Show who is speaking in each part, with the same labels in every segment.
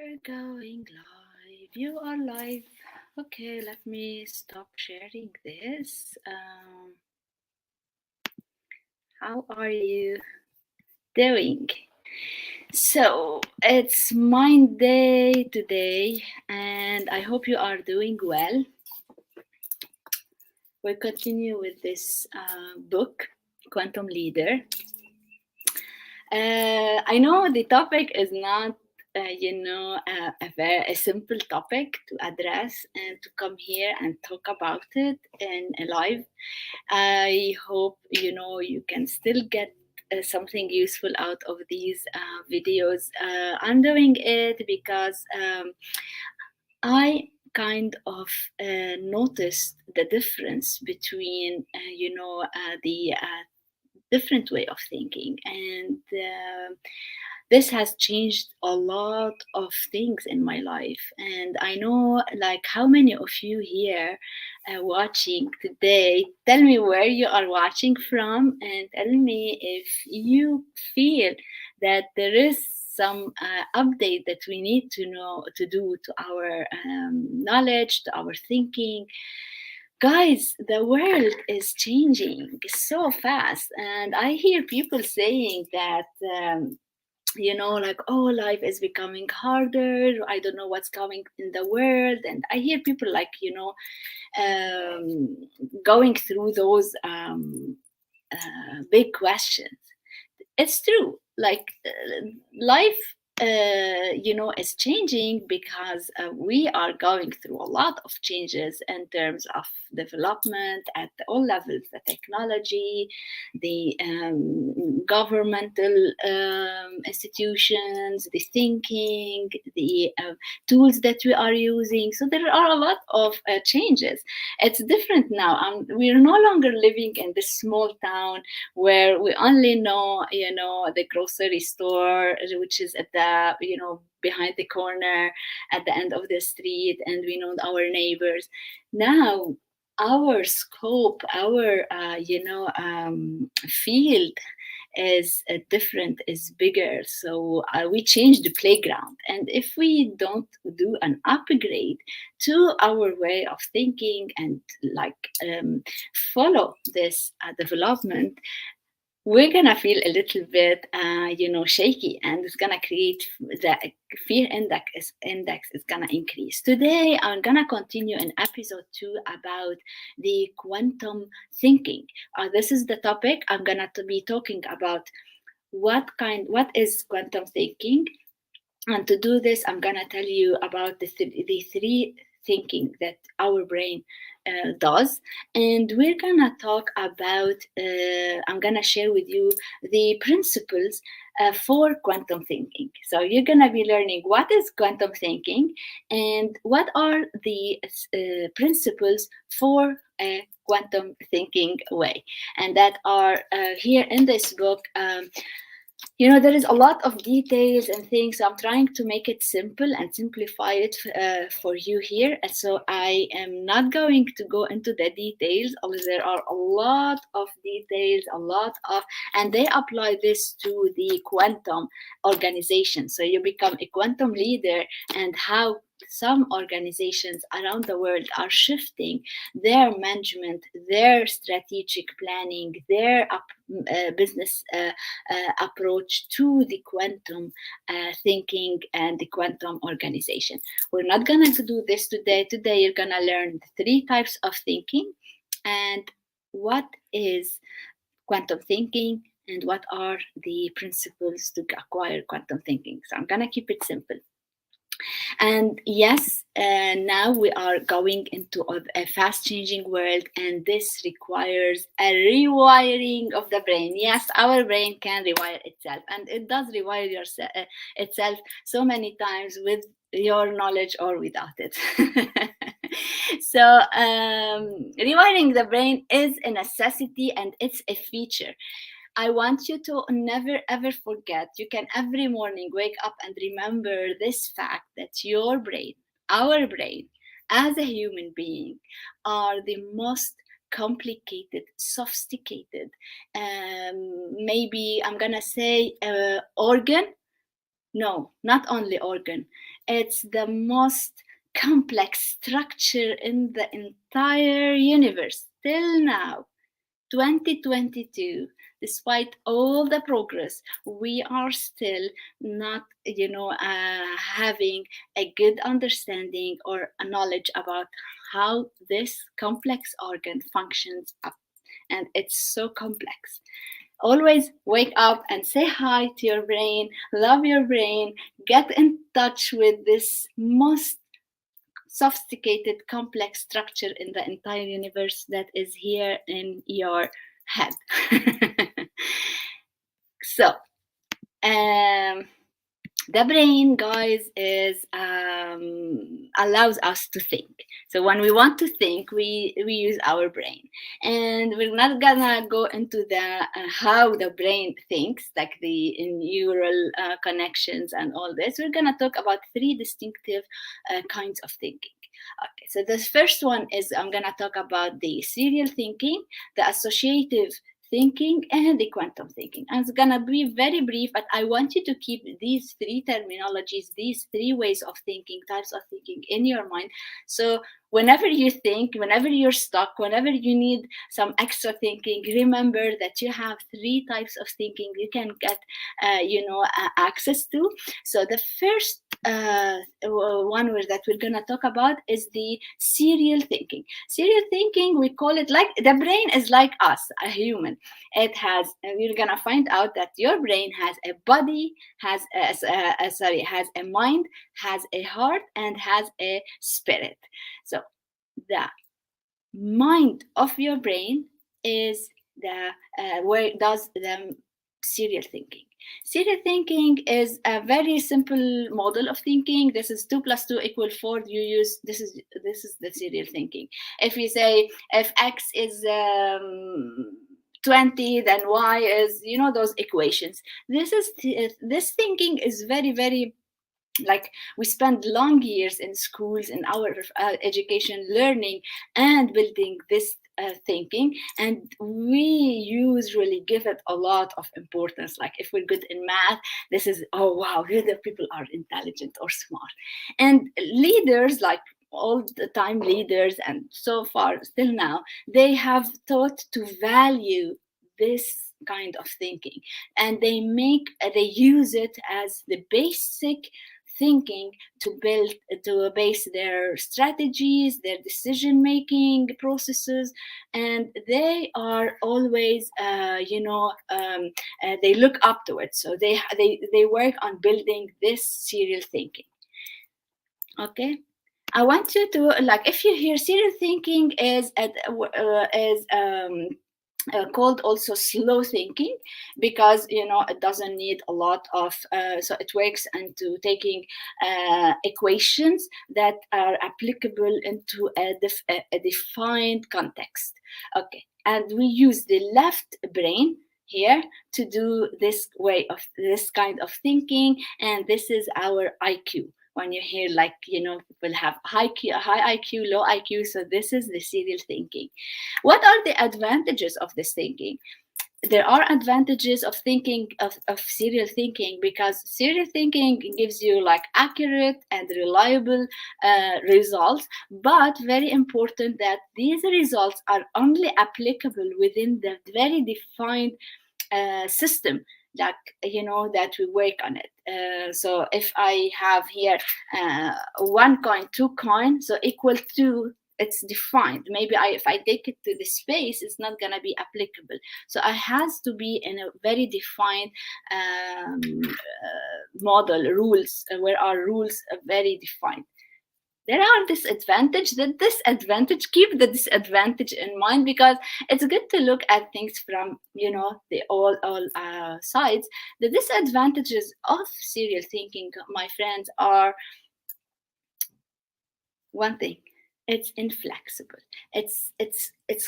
Speaker 1: We're going live. You are live. Okay, let me stop sharing this. How are you doing? So, it's Mind Day today, and I hope you are doing well. We'll continue with this book, Quantum Leader. I know the topic is not, a simple topic to address and to come here and talk about it in a live. I hope you can still get something useful out of these videos. I'm doing it because I kind of noticed the difference between, the different way of thinking, and this has changed a lot of things in my life. And I know, like, how many of you here watching today, tell me where you are watching from, and tell me if you feel that there is some update that we need to know to do to our knowledge, to our thinking. Guys, the world is changing so fast, and I hear people saying that, like, oh, life is becoming harder. I don't know what's coming in the world. And I hear people, like, going through those big questions. It's true, like, life is changing because we are going through a lot of changes in terms of development at all levels: the technology, the governmental institutions, the thinking, the tools that we are using. So there are a lot of changes. It's different now. We're no longer living in this small town where we only know, the grocery store, which is at the, behind the corner at the end of the street, and we know our neighbors. Now, our scope, our, field is different, is bigger. So we change the playground. And if we don't do an upgrade to our way of thinking and, like, follow this development, we're gonna feel a little bit shaky, and it's gonna create the fear index is gonna increase. Today I'm gonna continue in episode 2 about the quantum thinking. This is the topic I'm gonna to be talking about. What is quantum thinking? And to do this, I'm gonna tell you about the three thinking that our brain does. And we're gonna talk about, I'm gonna share with you the principles for quantum thinking. So you're gonna be learning what is quantum thinking and what are the principles for a quantum thinking way. And that are here in this book. There is a lot of details and things, so I'm trying to make it simple and simplify it for you here. And so I am not going to go into the details, although there are a lot of details, and they apply this to the quantum organization. So you become a quantum leader, and how some organizations around the world are shifting their management, their strategic planning, their business approach to the quantum thinking and the quantum organization. We're not going to do this today. Today, you're going to learn the three types of thinking and what is quantum thinking and what are the principles to acquire quantum thinking. So I'm going to keep it simple. And yes, now we are going into a fast changing world, and this requires a rewiring of the brain. Yes, our brain can rewire itself, and it does rewire itself so many times with your knowledge or without it. So, rewiring the brain is a necessity and it's a feature. I want you to never ever forget. You can every morning wake up and remember this fact that your brain, our brain, as a human being, are the most complicated, sophisticated, maybe I'm gonna say organ No, not only organ. It's the most complex structure in the entire universe till now. 2022, despite all the progress, we are still not, having a good understanding or a knowledge about how this complex organ functions up. And it's so complex. Always wake up and say hi to your brain, love your brain, get in touch with this most sophisticated, complex structure in the entire universe that is here in your head. So, um, the brain, guys, is allows us to think. So when we want to think, we use our brain, and we're not gonna go into the how the brain thinks, like the neural connections and all this. We're gonna talk about three distinctive kinds of thinking. Okay, so the first one is I'm gonna talk about the serial thinking, the associative thinking, and the quantum thinking. And it's gonna be very brief, but I want you to keep these three terminologies, these three ways of thinking, types of thinking in your mind. So whenever you think, whenever you're stuck, whenever you need some extra thinking, remember that you have three types of thinking you can get, access to. So the first one that we're gonna talk about is the serial thinking. Serial thinking, we call it like the brain is like us, a human. It has, we're gonna find out that your brain has a body, has has a mind, has a heart, and has a spirit. So the mind of your brain is the where does the serial thinking. Serial thinking is a very simple model of thinking. This is 2 plus 2 equal 4. You use this is the serial thinking. If you say if x is 20, then y is, those equations. This thinking is very, very, like, we spend long years in schools in our education learning and building this thinking, and we usually give it a lot of importance. Like if we're good in math, this is, oh wow, here the people are intelligent or smart. And leaders, like all the time leaders, and so far still now, they have taught to value this kind of thinking, and they use it as the basic thinking to base their strategies, their decision making processes. And they are always they look up to it, so they work on building this serial thinking. Okay, I want you to, like, if you hear serial thinking is called also slow thinking, because it doesn't need a lot of so it works into taking equations that are applicable into a defined context. Okay, and we use the left brain here to do this kind of thinking, and this is our IQ. When you hear, like, people have high IQ, low IQ, so this is the serial thinking. What are the advantages of this thinking? There are advantages of thinking of serial thinking, because serial thinking gives you like accurate and reliable results, but very important that these results are only applicable within the very defined system, like that we work on it. So if I have here 1 coin, 2 coin, so equal to, it's defined. Maybe if I take it to the space, it's not going to be applicable. So it has to be in a very defined model, rules, where our rules are very defined. There are disadvantages. Keep the disadvantage in mind, because it's good to look at things from the all sides. The disadvantages of serial thinking, my friends, are one thing: it's inflexible. It's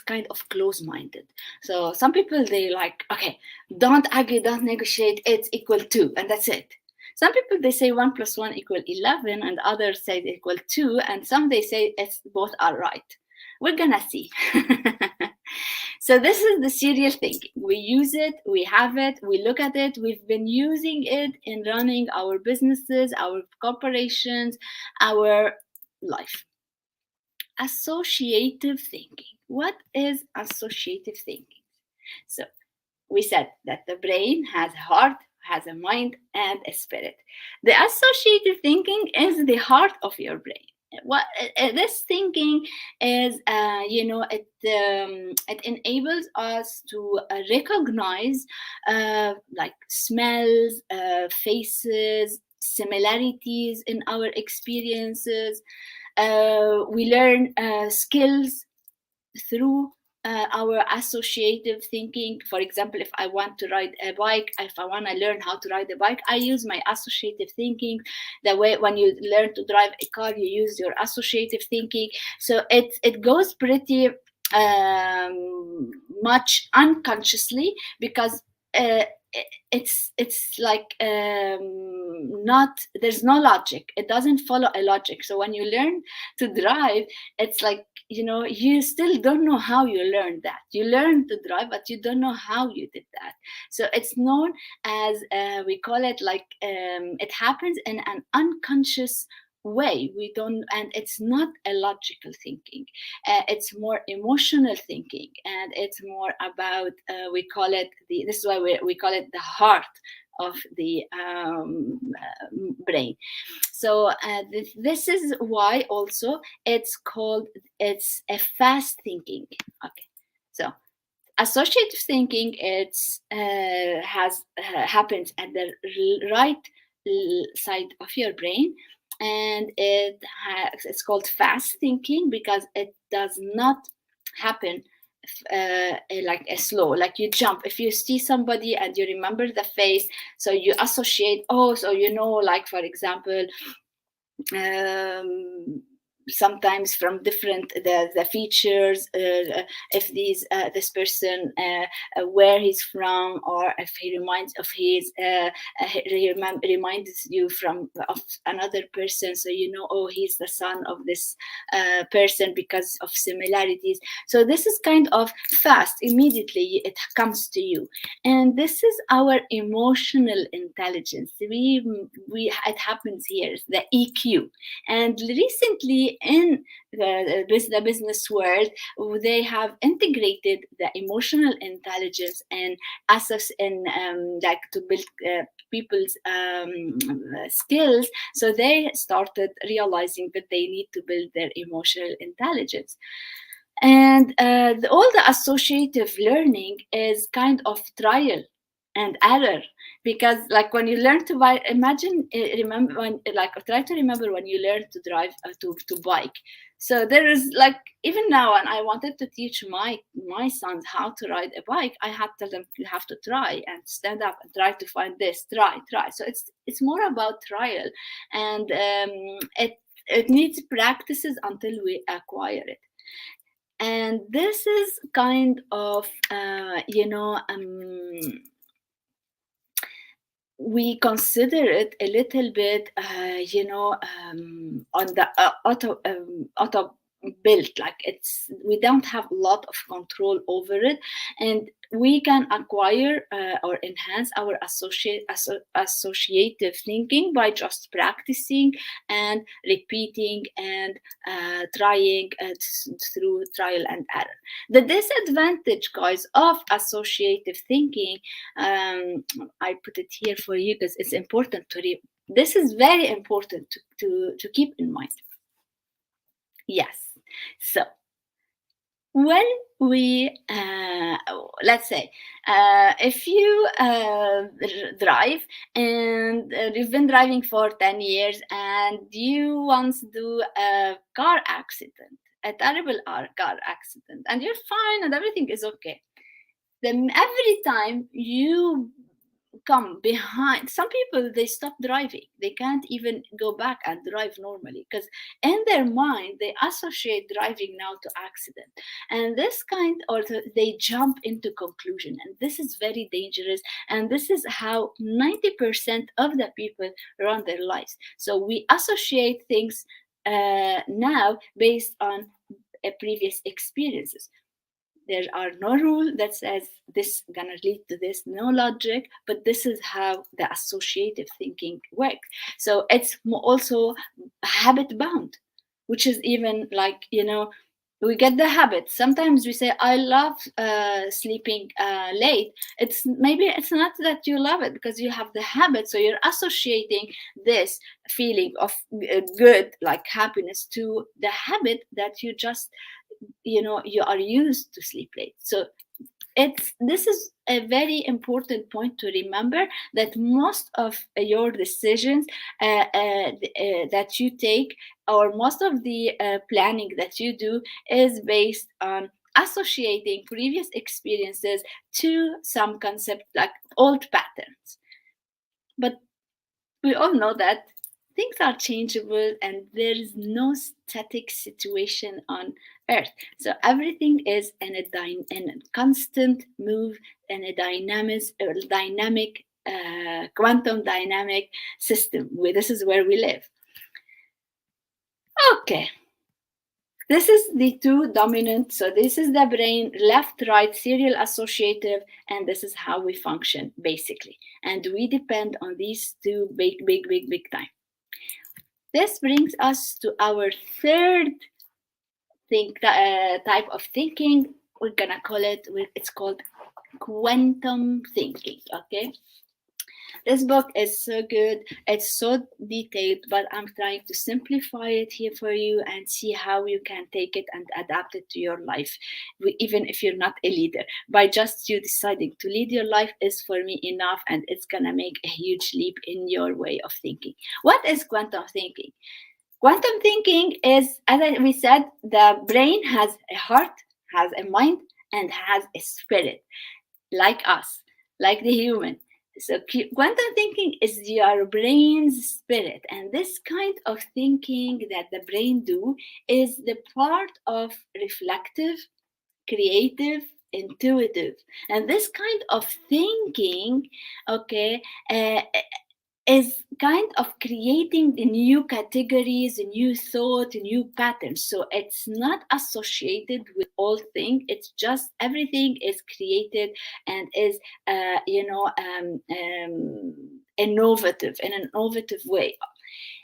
Speaker 1: kind of close-minded. So some people, they like, okay, don't argue, don't negotiate, it's equal to, and that's it. Some people, they say 1 plus 1 equal 11, and others say equal 2, and some they say it's both are right. We're gonna see. So this is the serial thinking. We use it, we have it, we look at it, we've been using it in running our businesses, our corporations, our life. Associative thinking. What is associative thinking? So we said that the brain has a heart, has a mind, and a spirit. The associative thinking is the heart of your brain. What this thinking is, it enables us to recognize like smells, faces, similarities in our experiences. We learn skills through our associative thinking. For example, if I want to ride a bike, if I want to learn how to ride a bike, I use my associative thinking. The way when you learn to drive a car, you use your associative thinking. So it goes pretty much unconsciously, because uh, it's like not, there's no logic, it doesn't follow a logic. So when you learn to drive, it's like, you still don't know how you learned that. You learned to drive, but you don't know how you did that. So it's known as, we call it like, it happens in an unconscious way. We don't, and it's not a logical thinking. It's more emotional thinking, and it's more about, we call it this is why we call it the heart of the brain. So this is why also it's a fast thinking. Okay, so associative thinking, it's has happens at the right side of your brain, and it's called fast thinking because it does not happen like a slow, like you jump. If you see somebody and you remember the face, so you associate, oh, so like for example, um, sometimes from different the features, if this person, where he's from, or if he reminds of his reminds you from of another person, so oh, he's the son of this person because of similarities. So this is kind of fast, immediately it comes to you. And this is our emotional intelligence. We it happens here, the EQ. And recently in the business world, they have integrated the emotional intelligence and assess in like to build people's skills. So they started realizing that they need to build their emotional intelligence. And all the associative learning is kind of trial and error, because like when you learn to buy, imagine, remember when, like, try to remember when you learn to drive, to bike. So there is like, even now, when I wanted to teach my sons how to ride a bike, I had to tell them, you have to try and stand up and try to find this, try. So it's more about trial, and it needs practices until we acquire it. And this is kind of we consider it a little bit on the auto built, like it's, we don't have a lot of control over it, and we can acquire or enhance our associative thinking by just practicing and repeating and trying through trial and error. The disadvantage, guys, of associative thinking, I put it here for you because it's important to read. This is very important to keep in mind. Yes. So when we let's say if you drive, and you've been driving for 10 years, and you once do a car accident, a terrible car accident, and you're fine and everything is okay, then every time you come behind, some people, they stop driving, they can't even go back and drive normally, because in their mind they associate driving now to accident, and this kind, or they jump into conclusion, and this is very dangerous, and this is how 90% of the people run their lives. So we associate things now based on previous experiences. There are no rule that says this gonna lead to this, no logic, but this is how the associative thinking works. So it's also habit bound, which is even like, we get the habit. Sometimes we say, I love sleeping late. It's not that you love it, because you have the habit. So you're associating this feeling of good, like happiness, to the habit that you are used to sleep late. So this is a very important point to remember, that most of your decisions that you take, or most of the planning that you do, is based on associating previous experiences to some concept, like old patterns. But we all know that things are changeable and there is no static situation on earth. So everything is in a constant move, in a dynamic quantum dynamic system, where this is where we live. Okay, this is the two dominant. So this is the brain, left, right, serial, associative, and this is how we function basically. And we depend on these two big time. This brings us to our third type of thinking. We're gonna call it's called quantum thinking. Okay. This book is so good, it's so detailed, but I'm trying to simplify it here for you and see how you can take it and adapt it to your life, even if you're not a leader. By just you deciding to lead your life is for me enough, and it's gonna make a huge leap in your way of thinking. What is quantum thinking? Quantum thinking is, as we said, the brain has a heart, has a mind, and has a spirit, like us, like the human. So quantum thinking is your brain's spirit, and this kind of thinking that the brain do is the part of reflective, creative, intuitive, and this kind of thinking, okay, is kind of creating the new categories, a new thought, a new patterns. So it's not associated with all things. It's just everything is created and is, innovative in an innovative way.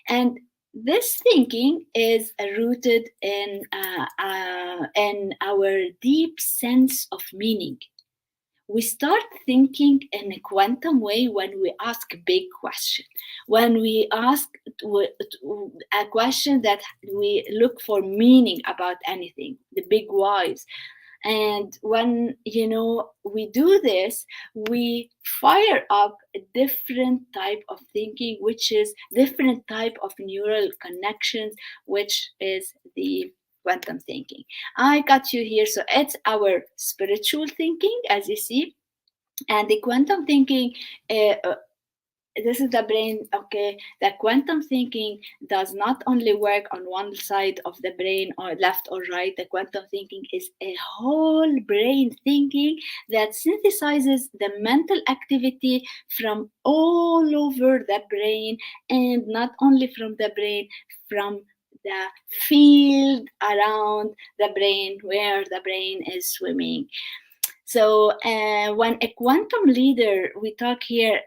Speaker 1: And this thinking is rooted in our deep sense of meaning. We start thinking in a quantum way when we ask a big question, when we ask a question that we look for meaning about anything, the big whys. And when we do this, we fire up a different type of thinking, which is different type of neural connections, which is the quantum thinking. I got you here. So it's our spiritual thinking, as you see, and the quantum thinking. This is the brain. Okay, the quantum thinking does not only work on one side of the brain, or left or right. The quantum thinking is a whole brain thinking that synthesizes the mental activity from all over the brain, and not only from the brain, from the field around the brain where the brain is swimming. So when a quantum leader, we talk here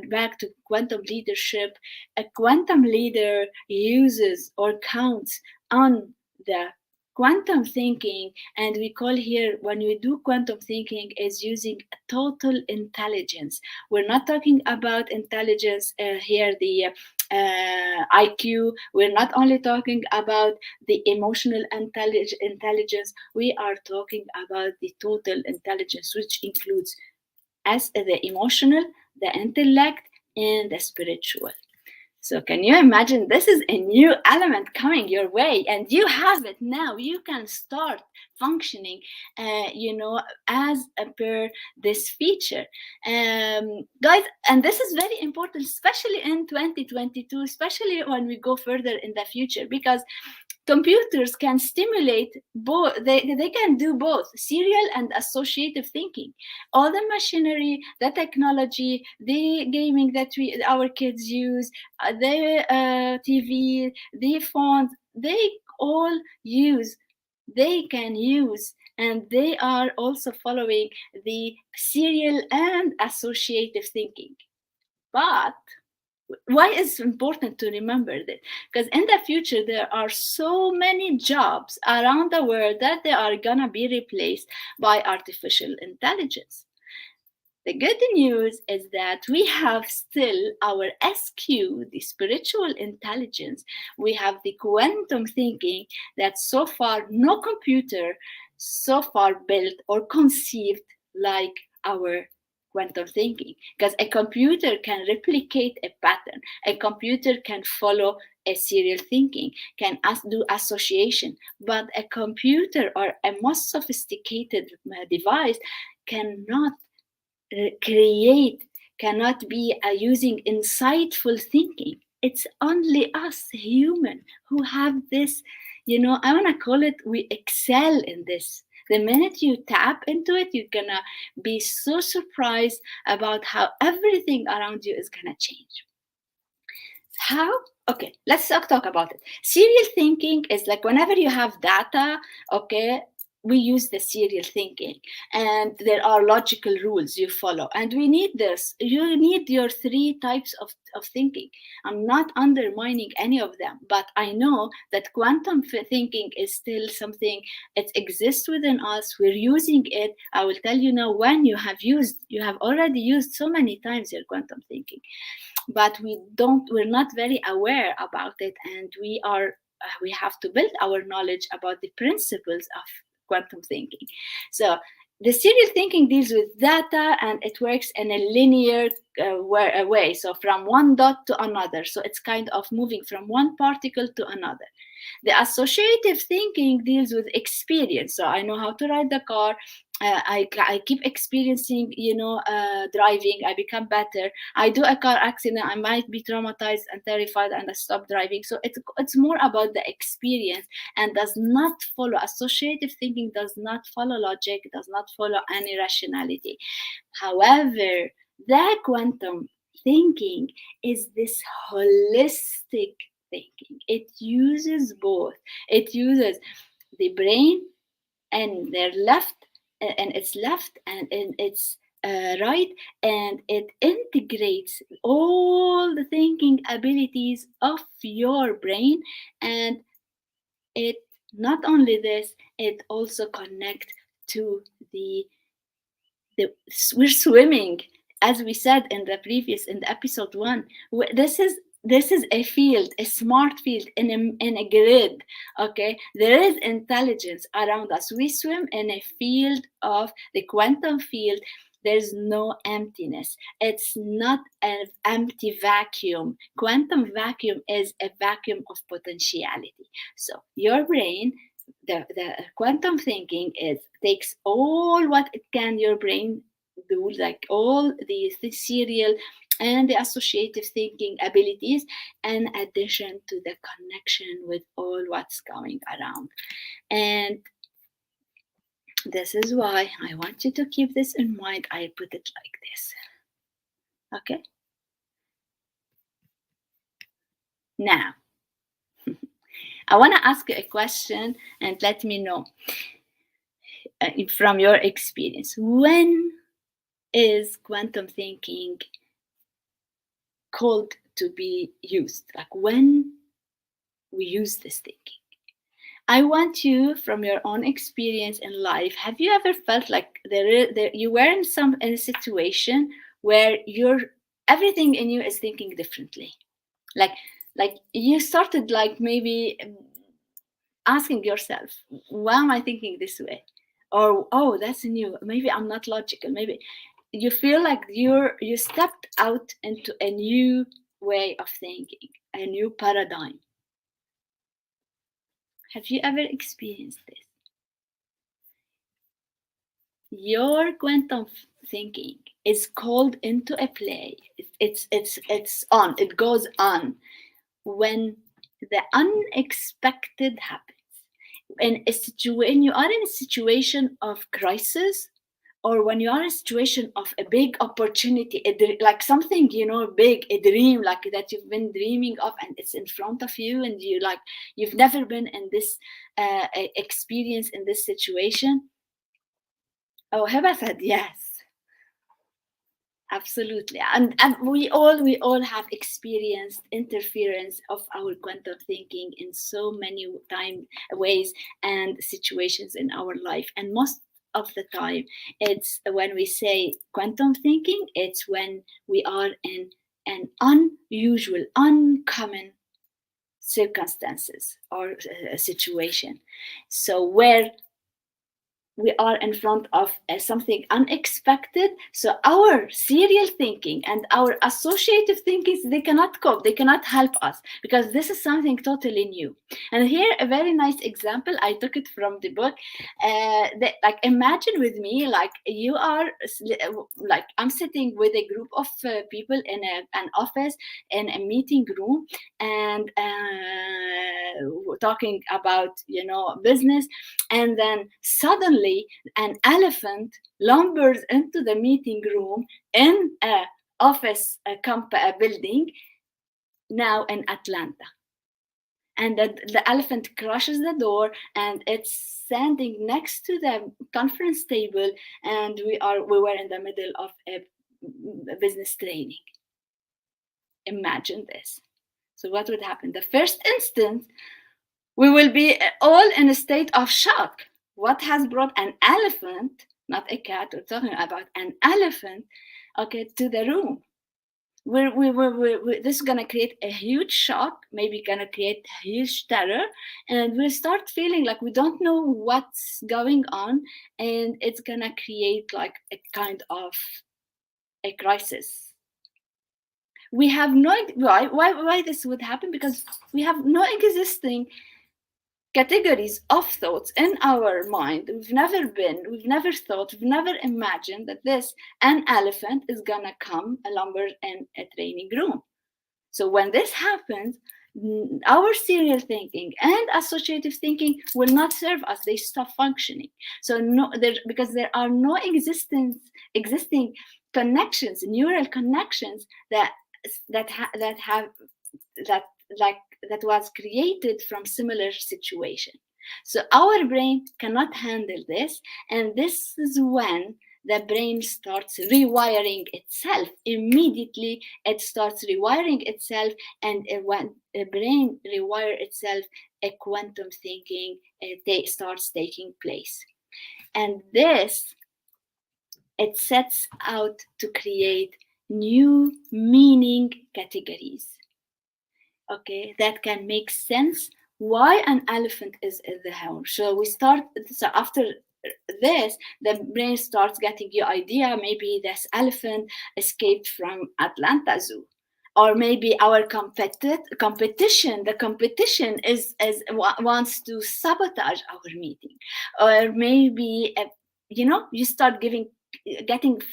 Speaker 1: back to quantum leadership, a quantum leader uses or counts on the quantum thinking, and we call here, when we do quantum thinking, is using total intelligence. We're not talking about intelligence here, the IQ. We're not only talking about the emotional intelligence. We are talking about the total intelligence, which includes as the emotional, the intellect, and the spiritual. So can you imagine, this is a new element coming your way, and you have it now. You can start functioning, as per this feature. Guys, and this is very important, especially in 2022, especially when we go further in the future, because computers can stimulate both. They can do both serial and associative thinking. All the machinery, the technology, the gaming that our kids use, the TV, the phones, they can use and they are also following the serial and associative thinking. But why is it important to remember this? Because in the future there are so many jobs around the world that they are gonna be replaced by artificial intelligence. The good news is that we have still our SQ, the spiritual intelligence. We have the quantum thinking that so far no computer so far built or conceived like our quantum thinking. Because a computer can replicate a pattern, a computer can follow a serial thinking, can do association, but a computer or a most sophisticated device cannot create, cannot be using insightful thinking. It's only us human who have this, I want to call it, we excel in this. The minute you tap into it, you're gonna be so surprised about how everything around you is gonna change. How? Okay, let's talk about it. Serial thinking is like whenever you have data, okay, we use the serial thinking, and there are logical rules you follow, and we need this. You need your three types of thinking. I'm not undermining any of them, but I know that quantum thinking is still something, it exists within us, we're using it. I will tell you now, when you have already used so many times your quantum thinking, but we're not very aware about it, and we have to build our knowledge about the principles of quantum thinking. So the serial thinking deals with data, and it works in a linear way, so from one dot to another, so it's kind of moving from one particle to another. The associative thinking deals with experience, so I know how to ride the car. I keep experiencing, driving. I become better. I do a car accident. I might be traumatized and terrified, and I stop driving. So it's more about the experience, and does not follow. Associative thinking does not follow logic. Does not follow any rationality. However, the quantum thinking is this holistic thinking. It uses both. It uses the brain and their left, and its left, and in its right, and it integrates all the thinking abilities of your brain. And it not only this, it also connect to the we're swimming, as we said in the episode 1. This is a field, a smart field, in a grid. Okay, there is intelligence around us. We swim in a field of the quantum field. There's no emptiness. It's not an empty vacuum. Quantum vacuum is a vacuum of potentiality. So your brain, the quantum thinking takes all what it can your brain do, like all the serial and the associative thinking abilities, in addition to the connection with all what's going around. And this is why I want you to keep this in mind. I put it like this. Okay? Now, I want to ask you a question and let me know from your experience. When is quantum thinking called to be used? Like, when we use this thinking? I want you, from your own experience in life, have you ever felt like you were in a situation where everything in you is thinking differently? Like you started, like, maybe asking yourself, why am I thinking this way? Or, oh, that's new, maybe I'm not logical. Maybe you feel like you stepped out into a new way of thinking, a new paradigm. Have you ever experienced this? Your quantum thinking is called into a play. It's on. It goes on when the unexpected happens. When you are in a situation of crisis, or when you are in a situation of a big opportunity, like something, big, a dream, like that you've been dreaming of, and it's in front of you, and you've never been in this experience, in this situation. Oh, Heba said yes. Absolutely, and we all have experienced interference of our quantum thinking in so many ways and situations in our life. And most of the time, it's when we say quantum thinking, it's when we are in an unusual, uncommon circumstances or situation. So where we are in front of something unexpected, so our serial thinking and our associative thinking, they cannot cope, they cannot help us, because this is something totally new. And here a very nice example, I took it from the book. Like, imagine with me, like you are, like I'm sitting with a group of people in an office, in a meeting room, and talking about, business. And then suddenly an elephant lumbers into the meeting room in a office a building, now in Atlanta. And the elephant crushes the door, and it's standing next to the conference table, and we were in the middle of a business training. Imagine this. So what would happen? The first instant, we will be all in a state of shock. What has brought an elephant, not a cat, we're talking about an elephant, okay, to the room? This is going to create a huge shock, maybe going to create huge terror, and we'll start feeling like we don't know what's going on, and it's going to create like a kind of a crisis. We have no why this would happen, because we have no existing categories of thoughts in our mind. We've never thought, we've never imagined that an elephant is gonna come along in a training room. So when this happens, our serial thinking and associative thinking will not serve us. They stop functioning. So because there are no existing connections, neural connections that have that like that was created from similar situation. So our brain cannot handle this, and this is when the brain starts rewiring itself. Immediately it starts rewiring itself, and when the brain rewire itself, a quantum thinking starts taking place. And this, it sets out to create new meaning categories, okay, that can make sense why an elephant is in the house. So after this, the brain starts getting your idea, maybe this elephant escaped from Atlanta Zoo, or maybe our competition, the competition wants to sabotage our meeting, or maybe you start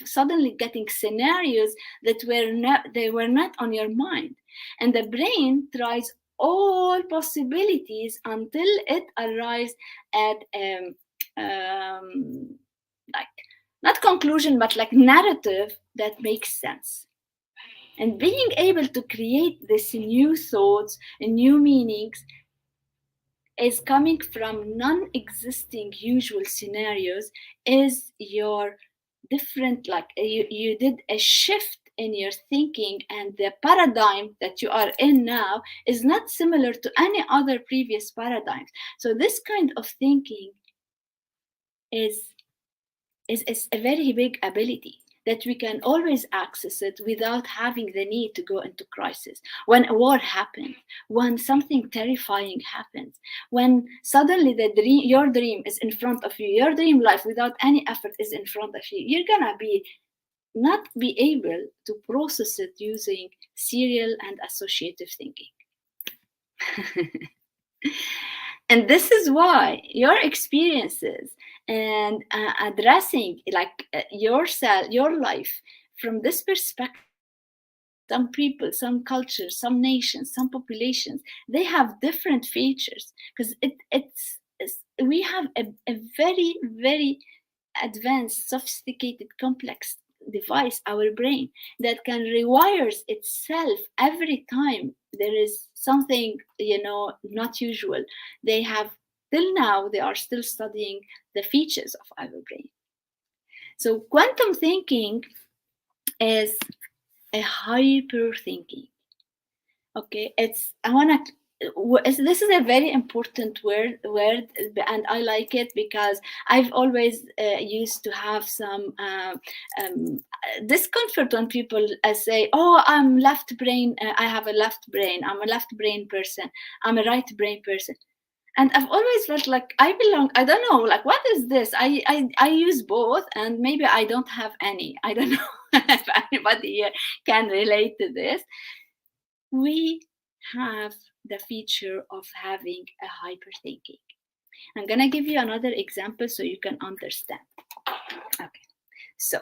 Speaker 1: suddenly getting scenarios that were not on your mind, and the brain tries all possibilities until it arrives at like, not conclusion, but like narrative that makes sense. And being able to create these new thoughts and new meanings is coming from non-existing usual scenarios, is your different, like you did a shift in your thinking, and the paradigm that you are in now is not similar to any other previous paradigms. So this kind of thinking is a very big ability that we can always access it without having the need to go into crisis. When a war happens, when something terrifying happens, when suddenly your dream is in front of you, your dream life without any effort is in front of you, you're gonna not be able to process it using serial and associative thinking. And this is why your experiences and addressing like yourself, your life from this perspective, some people, some cultures, some nations, some populations, they have different features, because we have a very, very advanced, sophisticated, complex device, our brain, that can rewires itself every time there is something not usual. They have, till now they are still studying the features of our brain. So quantum thinking is a hyper thinking. Okay, this is a very important word, and I like it because I've always used to have some discomfort when people say, "Oh, I'm left brain. I have a left brain. I'm a left brain person. I'm a right brain person." And I've always felt like I belong. I don't know, like, what is this? I use both, and maybe I don't have any. I don't know if anybody here can relate to this. We have the feature of having a hyperthinking. I'm gonna give you another example so you can understand. Okay, so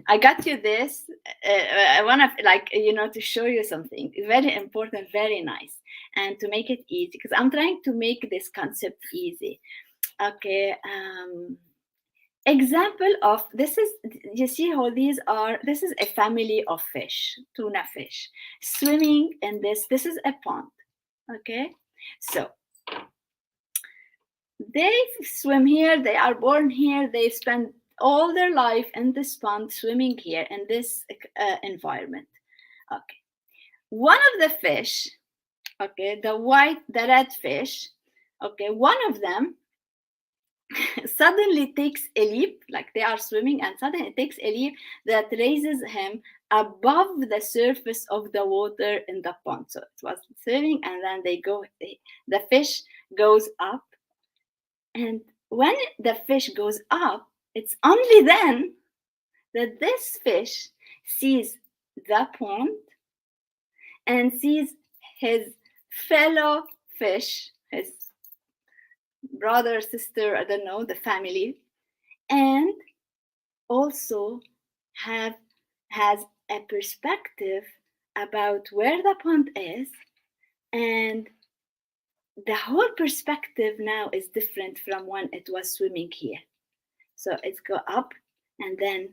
Speaker 1: I got you this. I want to, like, to show you something very important, very nice, and to make it easy, because I'm trying to make this concept easy. Okay. Example of this is, you see how this is a family of fish, tuna fish, swimming in this is a pond. Okay, so they swim here, they are born here, they spend all their life in this pond, swimming here in this environment. Okay, one of the fish, okay, the red fish, okay, one of them suddenly takes a leap, like they are swimming, and suddenly it takes a leap that raises him above the surface of the water in the pond. So it was swimming, and then the fish goes up, and when the fish goes up, it's only then that this fish sees the pond and sees his fellow fish, his brother, sister, I don't know, the family, and also has a perspective about where the pond is, and the whole perspective now is different from when it was swimming here. So it's go up, and then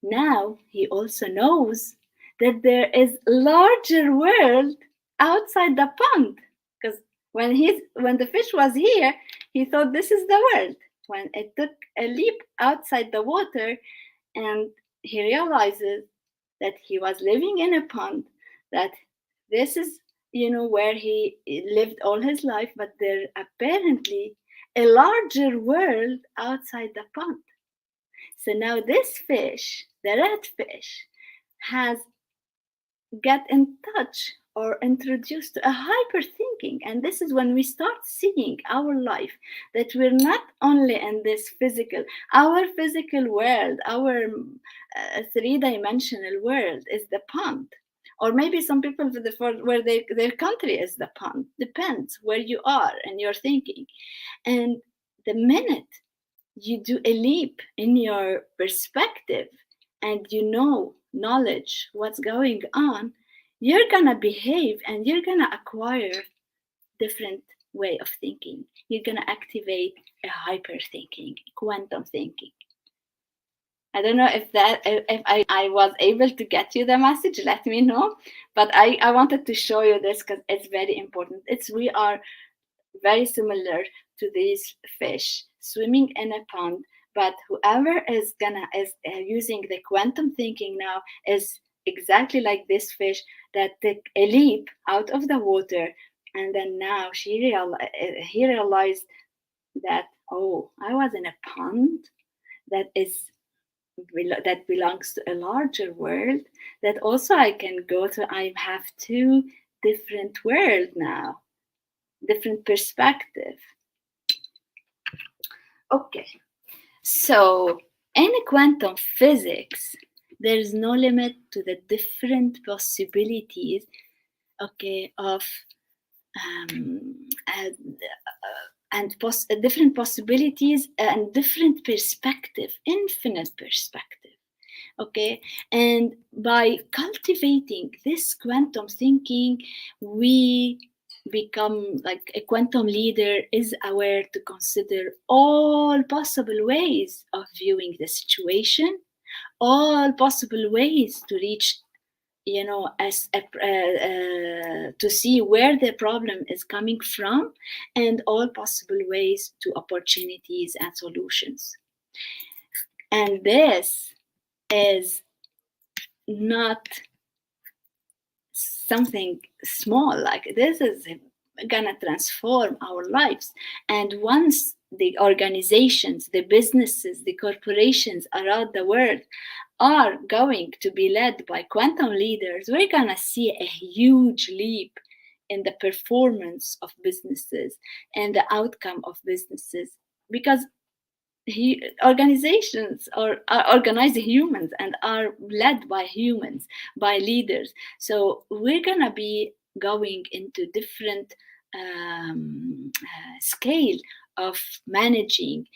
Speaker 1: now he also knows that there is larger world outside the pond, because when the fish was here, he thought this is the world. When it took a leap outside the water, and he realizes that he was living in a pond, that this is, where he lived all his life, but there apparently a larger world outside the pond. So now this fish, the red fish, has got in touch or introduced to a hyper thinking. And this is when we start seeing our life, that we're not only in this our physical world, our three-dimensional world is the pond. Or maybe some people where their country is the pond. Depends where you are and your thinking. And the minute you do a leap in your perspective and knowledge what's going on, you're gonna behave and you're gonna acquire different way of thinking. You're gonna activate a hyper thinking, quantum thinking. I don't know if I was able to get you the message. Let me know. But I wanted to show you this because it's very important. We are very similar to these fish swimming in a pond, but whoever is using the quantum thinking now is exactly like this fish that took a leap out of the water, and then now he realized that, oh, I was in a pond that belongs to a larger world, that also I can go to. I have two different worlds now, different perspective. Okay, so in quantum physics, there is no limit to the different possibilities, okay, of different possibilities and different perspective, infinite perspective. Okay, and by cultivating this quantum thinking, we become like a quantum leader is aware to consider all possible ways of viewing the situation, all possible ways to reach, to see where the problem is coming from, and all possible ways to opportunities and solutions. And this is not something small. Like, this is gonna transform our lives. And once the organizations, the businesses, the corporations around the world are going to be led by quantum leaders, we're gonna see a huge leap in the performance of businesses and the outcome of businesses, because organizations are organized humans and are led by humans, by leaders. So we're gonna be going into different scale of managing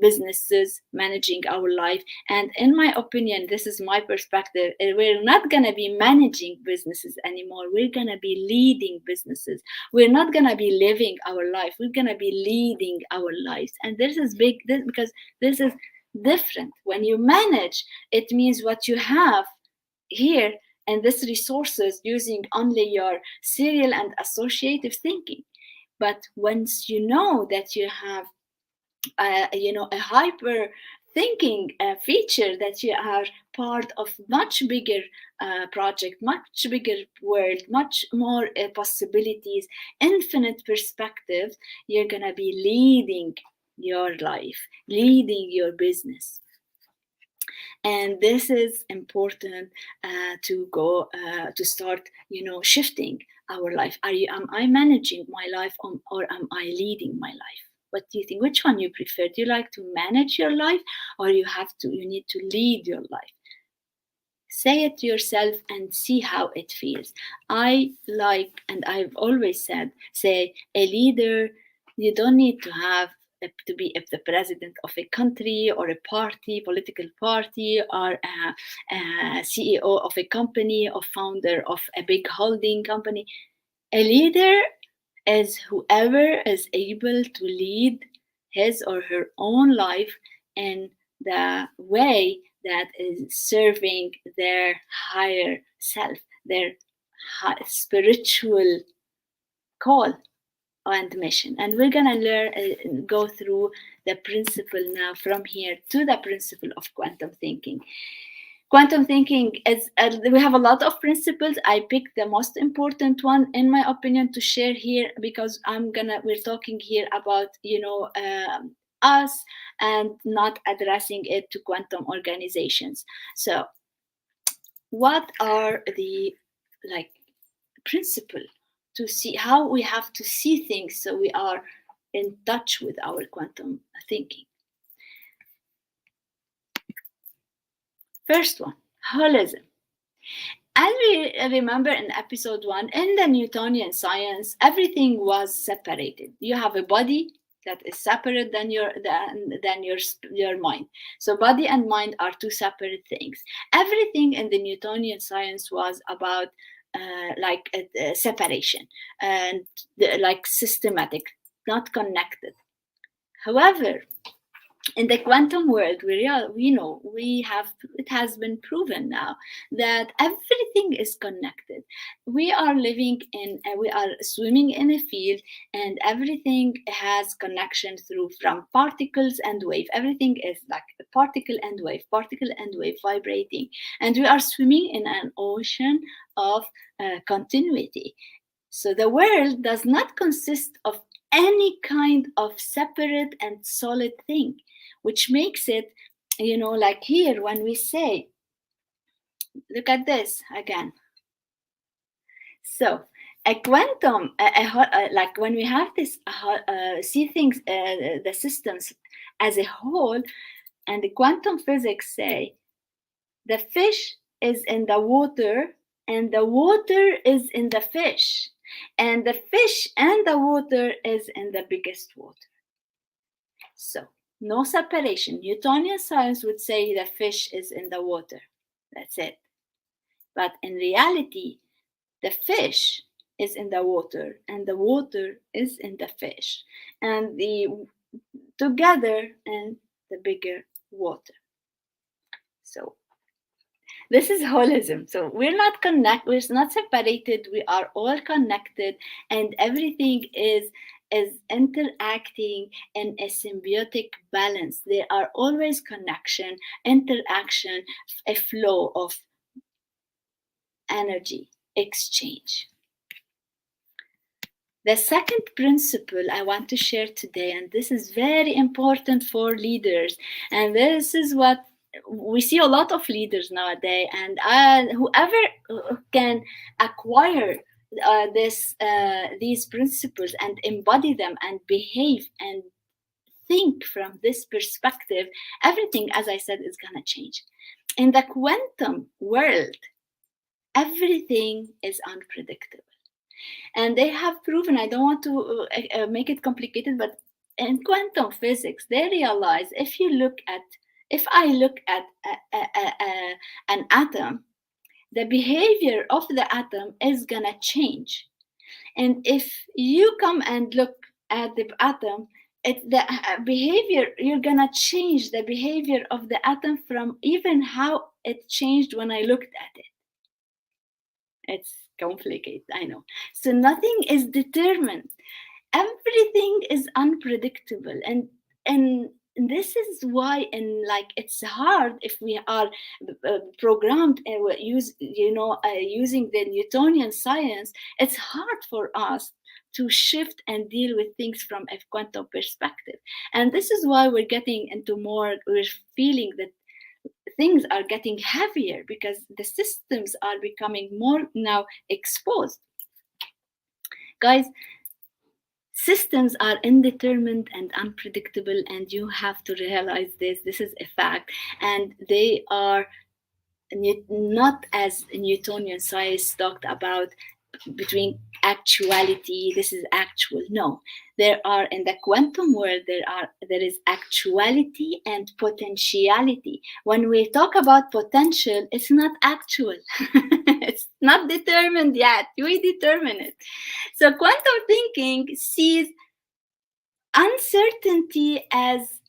Speaker 1: businesses, managing our life. And in my opinion, this is my perspective, we're not going to be managing businesses anymore, we're going to be leading businesses. We're not going to be living our life, we're going to be leading our lives. And this is big, because this is different. When you manage, it means what you have here and this resources using only your serial and associative thinking. But once you know that you have a hyper thinking feature, that you are part of much bigger project, much bigger world, much more possibilities, infinite perspective, you're gonna be leading your life, leading your business. And this is important to start shifting our life. Am I managing my life, or am I leading my life? What do you think? Which one you prefer? Do you like to manage your life, or you need to lead your life? Say it to yourself and see how it feels. I like, and I've always say a leader, you don't need to have to be the president of a country or a party, political party, or a CEO of a company, or founder of a big holding company. A leader is whoever is able to lead his or her own life in the way that is serving their higher self, their spiritual call and mission. And we're gonna go through the principle now, from here to the principle of quantum thinking. Quantum thinking is, we have a lot of principles. I picked the most important one, in my opinion, to share here, because we're talking here about, us, and not addressing it to quantum organizations. So what are the principle to see how we have to see things, so we are in touch with our quantum thinking? First one, holism. As we remember in episode 1, in the Newtonian science, everything was separated. You have a body that is separate than your mind. So body and mind are two separate things. Everything in the Newtonian science was about separation and systematic, not connected. However, in the quantum world, it has been proven now that everything is connected. We are swimming in a field, and everything has connection from particles and wave. Everything is like a particle and wave vibrating, and we are swimming in an ocean of continuity. So the world does not consist of any kind of separate and solid thing, which makes it, like here when we say, look at this again. So a quantum, like when we have this, see things, the systems as a whole, and the quantum physics say the fish is in the water, and the water is in the fish, and the fish and the water is in the biggest water. So no separation. Newtonian science would say the fish is in the water. That's it. But in reality, the fish is in the water, and the water is in the fish, and together in the bigger water. So this is holism. So we're not separated, we are all connected, and everything is is interacting in a symbiotic balance. There are always connection, interaction, a flow of energy exchange. The second principle I want to share today, and this is very important for leaders, and this is what we see a lot of leaders nowadays, and whoever can acquire these principles and embody them and behave and think from this perspective, everything, as I said, is going to change. In the quantum world, everything is unpredictable. And they have proven, I don't want to make it complicated, but in quantum physics, they realize if I look at an atom, the behavior of the atom is gonna change. And if you come and look at the atom, the behavior, you're gonna change the behavior of the atom from even how it changed when I looked at it. It's complicated, I know. So nothing is determined. Everything is unpredictable, and this is why, and like, it's hard if we are programmed using the Newtonian science. It's hard for us to shift and deal with things from a quantum perspective, and this is why we're feeling that things are getting heavier because the systems are becoming more now exposed. Guys, systems are indeterminate and unpredictable, and you have to realize this. This is a fact, and they are not, as Newtonian science talked about, between actuality, this is actual. No, there are, in the quantum world, there is actuality and potentiality. When we talk about potential, it's not actual. It's not determined yet. We determine it. So quantum thinking sees uncertainty as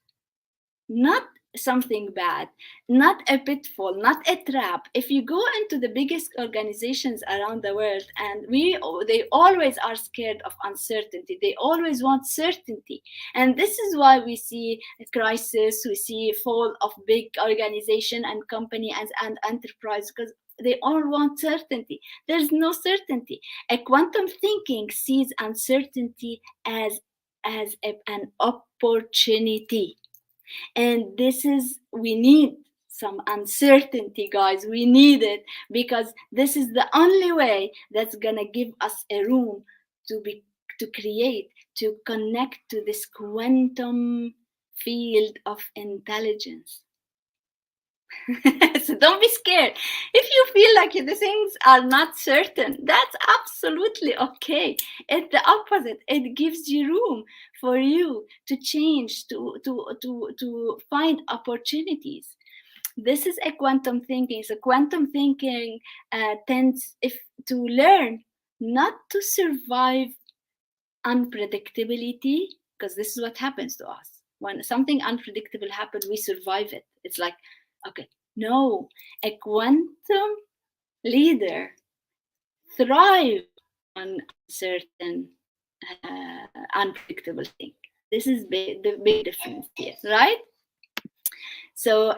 Speaker 1: not something bad, not a pitfall, not a trap. If you go into the biggest organizations around the world, and they always are scared of uncertainty. They always want certainty, and this is why we see a crisis. We see fall of big organization and company and enterprise, because they all want certainty. There's no certainty. A quantum thinking sees uncertainty as an opportunity. And we need some uncertainty, guys. We need it, because this is the only way that's gonna give us a room to create, to connect to this quantum field of intelligence. So don't be scared. If you feel like the things are not certain, that's absolutely okay. It's the opposite. It gives you room for you to change, to find opportunities. This is a quantum thinking. So quantum thinking tends to learn not to survive unpredictability, because this is what happens to us. When something unpredictable happens, we survive it. It's like, okay, no, a quantum leader thrives on uncertain, unpredictable thing. This is the big difference here, right? So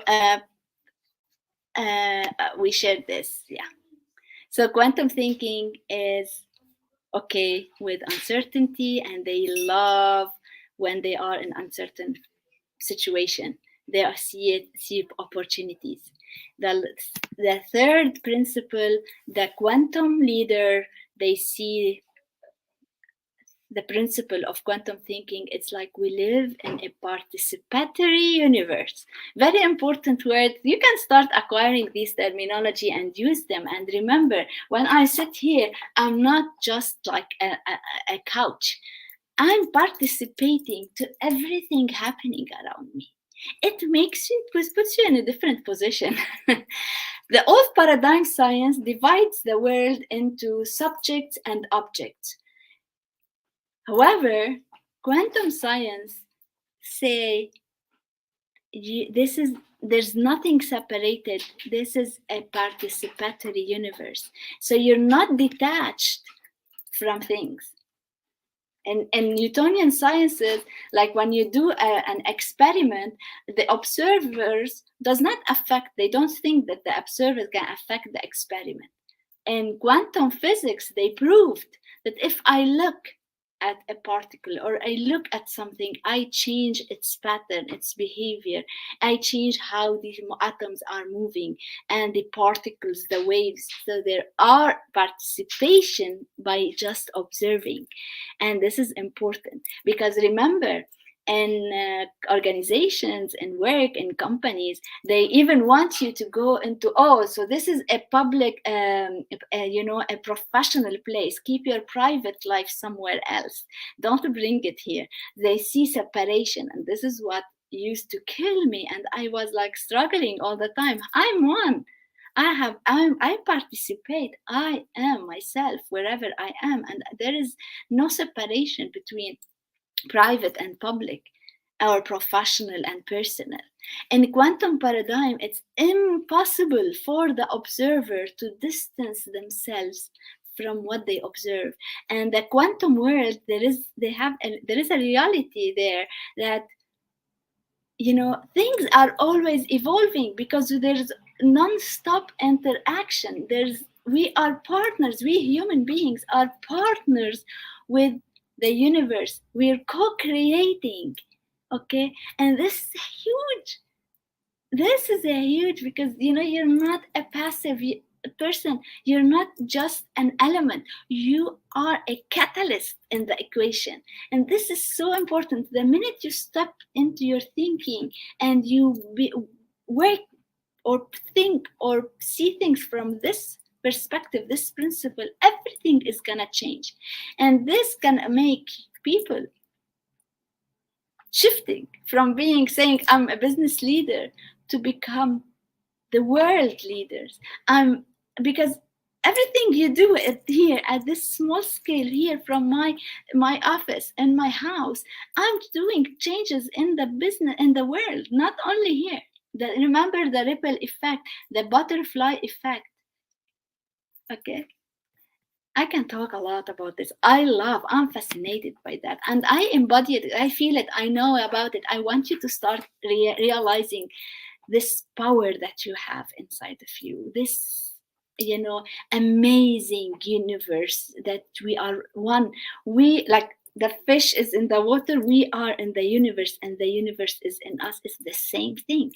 Speaker 1: we shared this, yeah. So quantum thinking is okay with uncertainty, and they love when they are in uncertain situation. They see opportunities. The third principle, the quantum leader, they see the principle of quantum thinking. It's like we live in a participatory universe. Very important word. You can start acquiring this terminology and use them. And remember, when I sit here, I'm not just like a couch. I'm participating to everything happening around me. It puts you in a different position. The old paradigm science divides the world into subjects and objects. However, quantum science say there's nothing separated. This is a participatory universe. So you're not detached from things. In Newtonian sciences, like when you do an experiment, the observers does not affect, they don't think that the observers can affect the experiment. In quantum physics, they proved that if I look at a particle or I look at something, I change its pattern, its behavior. I change how the atoms are moving and the particles, the waves. So there are participation by just observing. And this is important because remember, in organizations and work in companies, they even want you to go into, oh, so this is a public a professional place, keep your private life somewhere else, don't bring it here. They see separation, and this is what used to kill me, and I was like struggling all the time. I'm one. I participate. I am myself wherever I am, and there is no separation between private and public, or professional and personal. In quantum paradigm, it's impossible for the observer to distance themselves from what they observe. And the quantum world, there is a reality there that things are always evolving because there's non-stop interaction. We are partners, we human beings are partners with the universe. We're co-creating. Okay, and this is a huge, because you're not a passive person, you're not just an element, you are a catalyst in the equation. And this is so important. The minute you step into your thinking and you work or think or see things from this perspective, this principle, everything is gonna change. And this can make people shifting from being saying I'm a business leader to become the world leaders. Because everything you do here at this small scale here from my office and my house, I'm doing changes in the business, in the world, not only here. Remember the ripple effect, the butterfly effect. Okay, I can talk a lot about this. I'm fascinated by that. And I embody it. I feel it. I know about it. I want you to start realizing this power that you have inside of you. This, amazing universe that we are one. We, like the fish is in the water, we are in the universe, and the universe is in us. It's the same thing.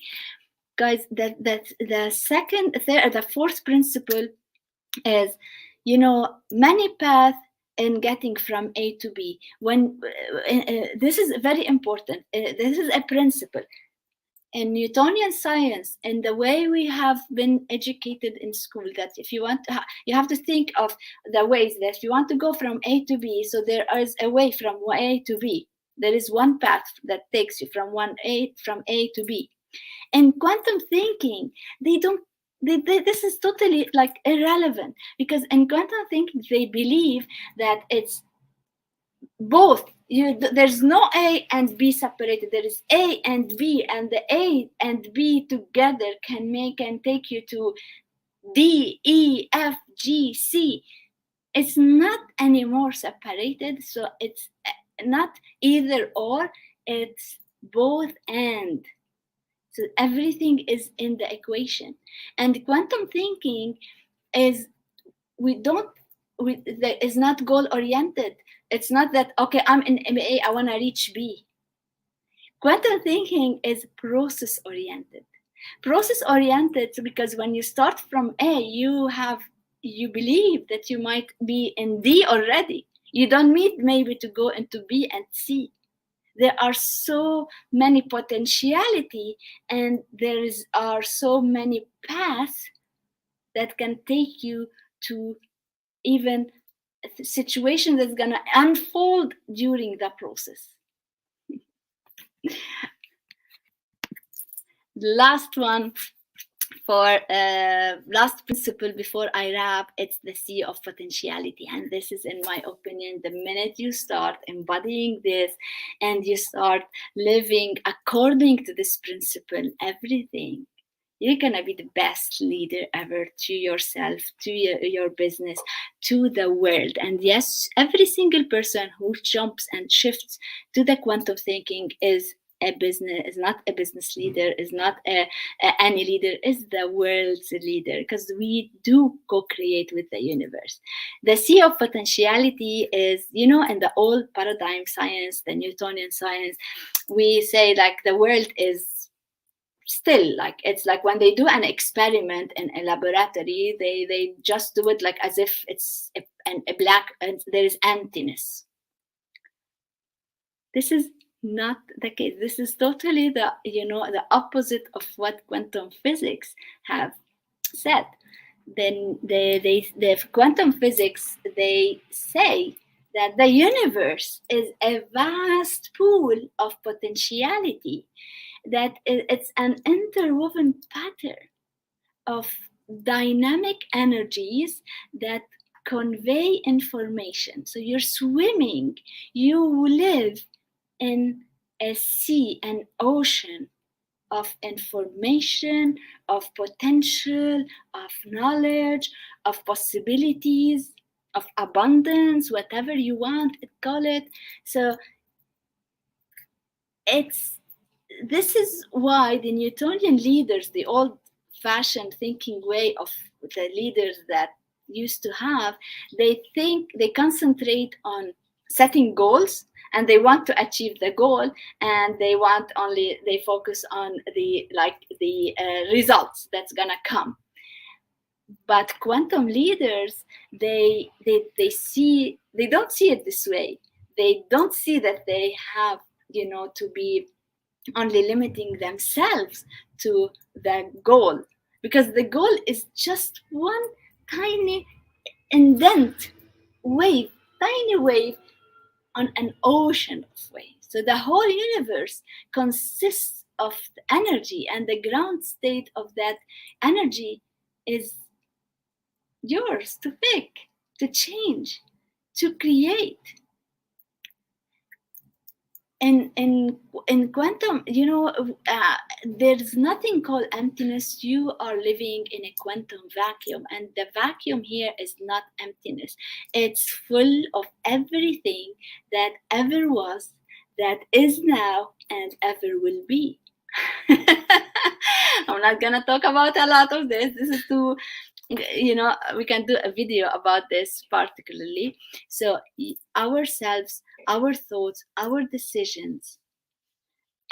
Speaker 1: Guys, that the fourth principle is, many paths in getting from A to B. When this is very important. This is a principle in Newtonian science, and the way we have been educated in school, that if you want to, you have to think of the ways that if you want to go from A to B, so there is a way from A to B. There is one path that takes you from A to B. In quantum thinking, they don't this is totally like irrelevant, because in quantum thinking they believe that it's both. There's no A and B separated. There is A and B, and the A and B together can take you to D, E, F, G, C. It's not anymore separated, so it's not either or, it's both and. So everything is in the equation. And quantum thinking is is not goal oriented. It's not that, okay, I'm in MA, I want to reach B. Quantum thinking is process oriented. Process oriented because when you start from A, you believe that you might be in D already. You don't need maybe to go into B and C. There are so many potentiality, and are so many paths that can take you to even a situation that's going to unfold during the process. The last one, for last principle before I wrap, it's the Sea of Potentiality. And this is, in my opinion, the minute you start embodying this and you start living according to this principle, everything You're gonna be the best leader ever, to yourself, to your business, to the world. And yes, every single person who jumps and shifts to the quantum thinking is a business, is not a business leader, is not any leader, is the world's leader, because we do co-create with the universe. The Sea of Potentiality is, in the old paradigm science, the Newtonian science, we say like the world is still, like it's like when they do an experiment in a laboratory, they just do it like as if it's a black, and there is emptiness. This is not the case. This is totally the opposite of what quantum physics have said. Then the quantum physics, they say that the universe is a vast pool of potentiality, that it's an interwoven pattern of dynamic energies that convey information. So you're swimming, you live in a sea, an ocean of information, of potential, of knowledge, of possibilities, of abundance, whatever you want to call it. So this is why the Newtonian leaders, the old fashioned thinking way of the leaders that used to have, they concentrate on setting goals, and they want to achieve the goal, and they focus on the results that's gonna come. But quantum leaders, they don't see it this way. They don't see that they have to be only limiting themselves to the goal, because the goal is just one tiny indent wave, tiny wave on an ocean of waves. So the whole universe consists of energy, and the ground state of that energy is yours to pick, to change, to create. In quantum, there's nothing called emptiness. You are living in a quantum vacuum, and the vacuum here is not emptiness. It's full of everything that ever was, that is now, and ever will be. I'm not gonna talk about a lot of this. This is too, we can do a video about this particularly. So ourselves, our thoughts, our decisions,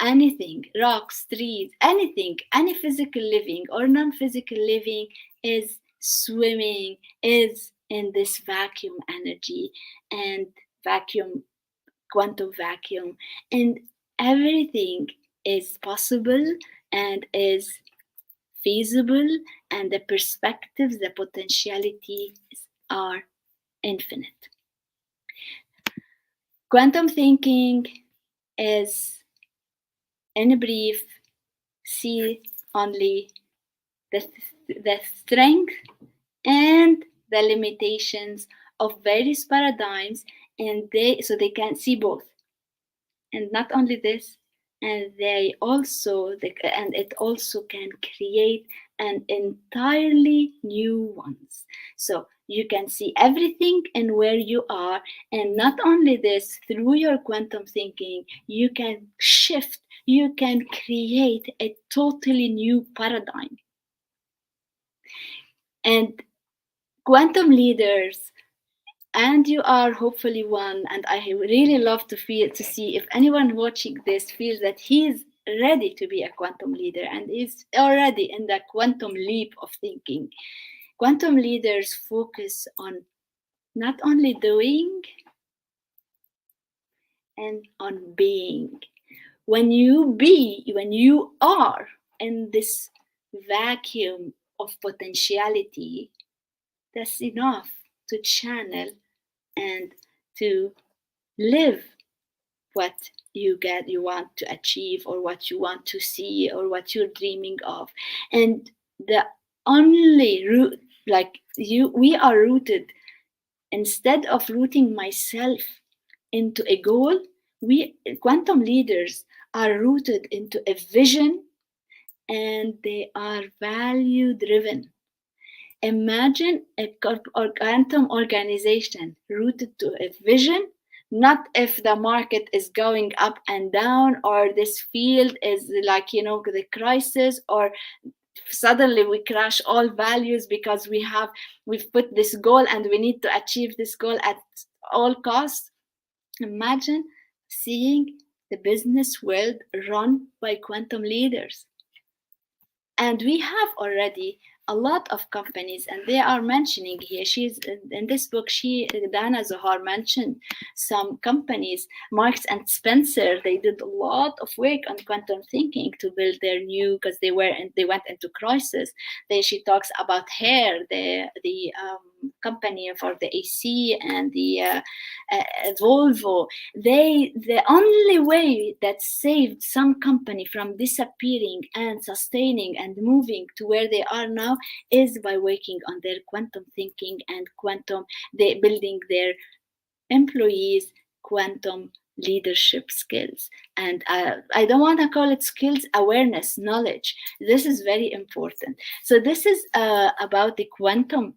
Speaker 1: anything, rocks, trees, anything, any physical living or non-physical living is swimming, is in this vacuum energy and vacuum, quantum vacuum, and everything is possible and is feasible, and the perspectives, the potentialities are infinite. Quantum thinking is, in brief, see only the strength and the limitations of various paradigms, and so they can see both. And not only this, and it also can create an entirely new ones. So you can see everything and where you are, and not only this, through your quantum thinking, you can shift, you can create a totally new paradigm. And quantum leaders, and you are hopefully one, and I really love to see if anyone watching this feels that he is ready to be a quantum leader and is already in the quantum leap of thinking. Quantum leaders focus on not only doing and on being. When you are in this vacuum of potentiality, that's enough to channel and to live what you want to achieve, or what you want to see, or what you're dreaming of. And the only root, we are rooted, instead of rooting myself into a goal, we quantum leaders are rooted into a vision and they are value driven. Imagine a quantum organization rooted to a vision, not if the market is going up and down, or this field is like, the crisis, or suddenly we crash all values because we've put this goal and we need to achieve this goal at all costs. Imagine seeing the business world run by quantum leaders. And we have already a lot of companies, and they are mentioning here, she's in this book, Dana Zohar mentioned some companies. Marks and Spencer, they did a lot of work on quantum thinking to build their new, because they went into crisis. She talks about Hair, the company for the AC, and the Volvo. The only way that saved some company from disappearing and sustaining and moving to where they are now is by working on their quantum thinking and they building their employees quantum leadership skills. And I don't want to call it skills, awareness, knowledge. This is very important. So this is about the quantum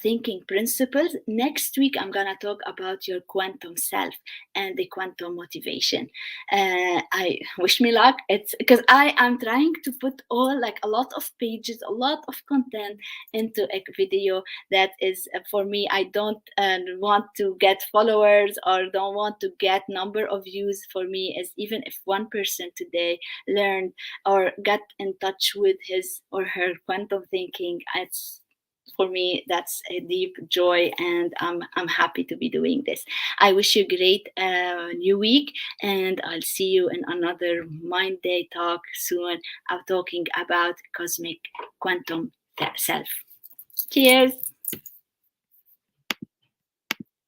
Speaker 1: thinking principles. Next week, I'm going to talk about your quantum self and the quantum motivation. I wish me luck. It's because I am trying to put a lot of pages, a lot of content into a video that is for me. I don't want to get followers or don't want to get number of views. For me, is even if one person today learned or got in touch with his or her quantum thinking, it's, for me, that's a deep joy, and I'm happy to be doing this. I wish you a great new week, and I'll see you in another Mind Day talk soon. I'm talking about cosmic quantum self. Cheers.